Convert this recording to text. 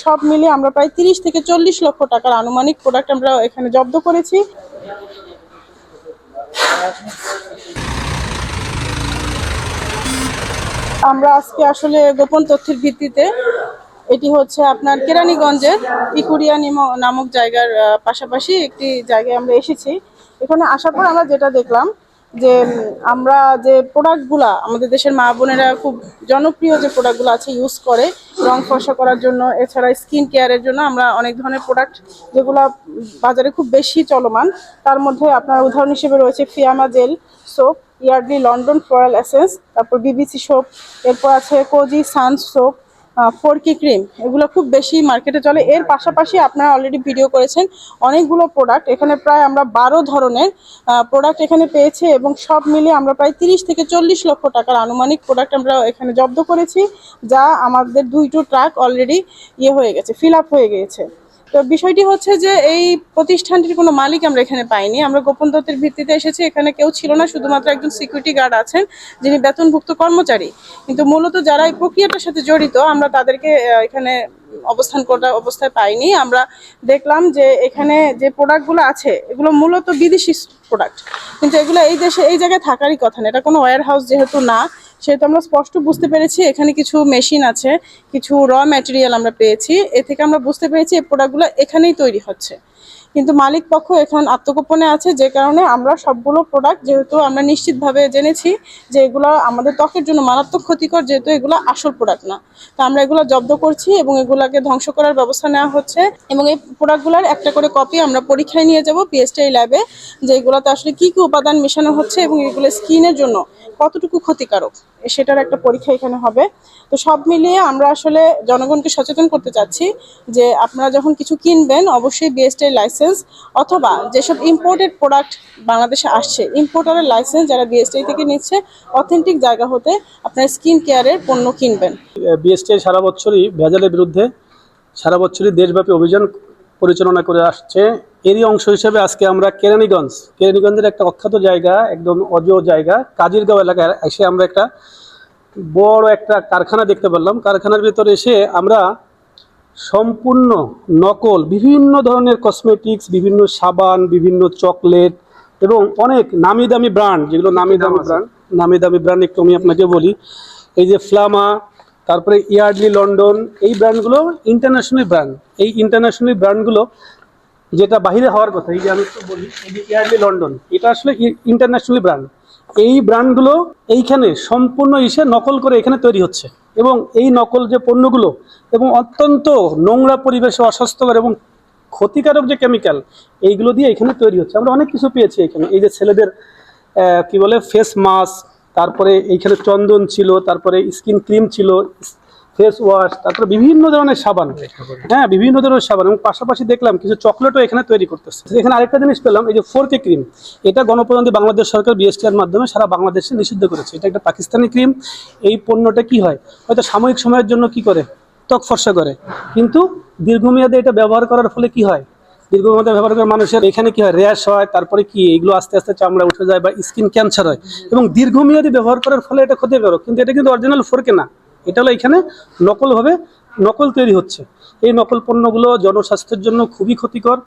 সব মিলিয়ে আমরা প্রায় 30 থেকে 40 লক্ষ টাকার আনুমানিক প্রোডাক্ট আমরা এখানে জব্দ করেছি। আমরা আজকে আসলে গোপন তথ্যের ভিত্তিতে, এটি হচ্ছে আপনার কেরানীগঞ্জের ইকুরিয়া নামক জায়গার পাশাপাশি একটি জায়গায় আমরা এসেছি। এখানে আসার পর আমরা যেটা দেখলাম যে আমরা যে প্রোডাক্টগুলা আমাদের দেশের মা বোনেরা খুব জনপ্রিয় যে প্রোডাক্টগুলো আছে ইউজ করে রং ফর্সা করার জন্য, এছাড়া স্কিন কেয়ারের জন্য আমরা অনেক ধরনের প্রোডাক্ট যেগুলো বাজারে খুব বেশি চলমান, তার মধ্যে আপনার উদাহরণ হিসেবে রয়েছে Fiama gel soap, Yardley London floral essence, তারপর বিবিসি সোপ, এরপর আছে কোজি সান সোপ, ফোরকি ক্রিম, এগুলো খুব বেশি মার্কেটে চলে। এর পাশাপাশি আপনারা অলরেডি ভিডিও করেছেন অনেকগুলো প্রোডাক্ট, এখানে প্রায় আমরা 12 ধরনের প্রোডাক্ট এখানে পেয়েছি এবং সব মিলিয়ে আমরা প্রায় 30 থেকে 40 লক্ষ টাকার আনুমানিক প্রোডাক্ট আমরা এখানে জব্দ করেছি, যা আমাদের 2টো ট্রাক অলরেডি হয়ে গেছে, ফিল আপ হয়ে গিয়েছে। তো বিষয়টি হচ্ছে যে এই প্রতিষ্ঠানটির কোনো মালিক আমরা এখানে পাইনি, আমরা গোপন তথ্যের ভিত্তিতে এসেছি। এখানে কেউ ছিল না, শুধুমাত্র একজন সিকিউরিটি গার্ড আছেন যিনি বেতনভুক্ত কর্মচারী, কিন্তু মূলত যারা এই প্রক্রিয়াটার সাথে জড়িত আমরা তাদেরকে এখানে অবস্থান করা অবস্থায় পাইনি। আমরা দেখলাম যে এখানে যে প্রোডাক্টগুলো আছে এগুলো মূলত বিদেশি প্রোডাক্ট, কিন্তু এগুলো এই দেশে এই জায়গায় থাকারই কথা না, এটা কোনো ওয়্যার হাউস যেহেতু না, সেহেতু আমরা স্পষ্ট বুঝতে পেরেছি এখানে কিছু মেশিন আছে, কিছু র ম্যাটেরিয়াল আমরা পেয়েছি, এ থেকে আমরা বুঝতে পেরেছি এই প্রোডাক্টগুলো এখানেই তৈরি হচ্ছে, কিন্তু মালিক পক্ষ এখন আত্মগোপনে আছে, যে কারণে আমরা সবগুলো প্রোডাক্ট যেহেতু আমরা নিশ্চিতভাবে জেনেছি যে এগুলো আমাদের ত্বকের জন্য মারাত্মক ক্ষতিকর, যেহেতু এগুলো আসল প্রোডাক্ট না, তো আমরা এগুলো জব্দ করছি এবং এগুলাকে ধ্বংস করার ব্যবস্থা নেওয়া হচ্ছে। এবং এই প্রোডাক্টগুলোর একটা করে কপি আমরা পরীক্ষায় নিয়ে যাব পিএসটিআই ল্যাবে, যে এগুলোতে আসলে কি কি উপাদান মেশানো হচ্ছে এবং এগুলো স্কিনের জন্য কতটুকু ক্ষতিকারক সেটার একটা পরীক্ষা এখানে হবে। তো সব মিলিয়ে আমরা আসলে জনগণকে সচেতন করতে চাচ্ছি যে আপনারা যখন কিছু কিনবেন অবশ্যই বিএসটিআই লাইসেন্স অথবা যেসব ইম্পোর্টেড প্রোডাক্ট বাংলাদেশে আসছে ইম্পোর্টারের লাইসেন্স যারা বিএসটিআই থেকে নিচ্ছে অথেন্টিক জায়গা হতে আপনার স্কিন কেয়ারের পণ্য কিনবেন। বিএসটিআই সারা বছরই ভেজালের বিরুদ্ধে সারা বছরই দেশব্যাপী অভিযান পরিচালনা করে আসছে। এরই অংশ হিসেবে আজকে আমরা কেরানীগঞ্জের একটা অখ্যাত জায়গা, একদম অজেয় জায়গা কাজিরগাঁও এলাকায় এসে আমরা একটা বড় একটা কারখানা দেখতে পারলাম। কারখানার ভিতরে এসে আমরা সম্পূর্ণ নকল বিভিন্ন ধরনের কসমেটিক্স, বিভিন্ন সাবান, বিভিন্ন চকলেট এবং অনেক নামি দামি ব্র্যান্ড, যেগুলো নামি দামি ব্র্যান্ড একটু আমি আপনাকে বলি, এই যে ফ্লামা, তারপরে ইয়ার্ডলি লন্ডন, এই ব্র্যান্ডগুলো ইন্টারন্যাশনাল ব্র্যান্ড। এই ইন্টারন্যাশনাল ব্র্যান্ডগুলো যেটা বাইরে হওয়ার কথা, এই যে আমি একটু বলি, এই যে ইয়ার্ডলি লন্ডন, এটা আসলে ইন্টারন্যাশনাল ব্র্যান্ড। এই ব্র্যান্ডগুলো এইখানে সম্পূর্ণ নকল করে এখানে তৈরি হচ্ছে এবং এই নকল যে পণ্যগুলো এবং অত্যন্ত নোংরা পরিবেশে অস্বাস্থ্যকর এবং ক্ষতিকারক যে কেমিক্যাল, এইগুলো দিয়ে এখানে তৈরি হচ্ছে। আমরা অনেক কিছু পেয়েছি এখানে, এই যে ছেলেদের কি বলে ফেস মাস্ক, তারপরে এইখানে চন্দন ছিল, তারপরে স্কিন ক্রিম ছিল, ফেস ওয়াশ, তারপরে বিভিন্ন ধরনের সাবান, বিভিন্ন ধরনের সাবান, এবং পাশাপাশি দেখলাম কিছু চকলেটও এখানে তৈরি করতেছে। এখানে আরেকটা জিনিস পেলাম, এই যে ফোরকে ক্রিম, এটা গণপ্রজাতন্ত্রী বাংলাদেশ সরকার বিএসটিআর মাধ্যমে সারা বাংলাদেশে নিষিদ্ধ করেছে। এটা একটা পাকিস্তানি ক্রিম। এই পণ্যটা কি হয়, হয়তো সাময়িক সময়ের জন্য কি করে ত্বক ফর্সা করে, কিন্তু দীর্ঘমেয়াদে এটা ব্যবহার করার ফলে কি হয়, দীর্ঘমেয়াদে ব্যবহার করে মানুষের এখানে কি হয়, র্যাশ হয়, তারপরে কি এগুলো আস্তে আস্তে চামড়া উঠে যায় বা স্কিন ক্যান্সার হয়, এবং দীর্ঘমেয়াদী ব্যবহার করার ফলে এটা ক্ষতিকারক। কিন্তু এটা কিন্তু অরিজিনাল ফোরকে না, এটা হলো এখানে নকল তৈরি হচ্ছে। এই নকল পণ্যগুলো জনস্বাস্থ্যের জন্য খুবই ক্ষতিকর।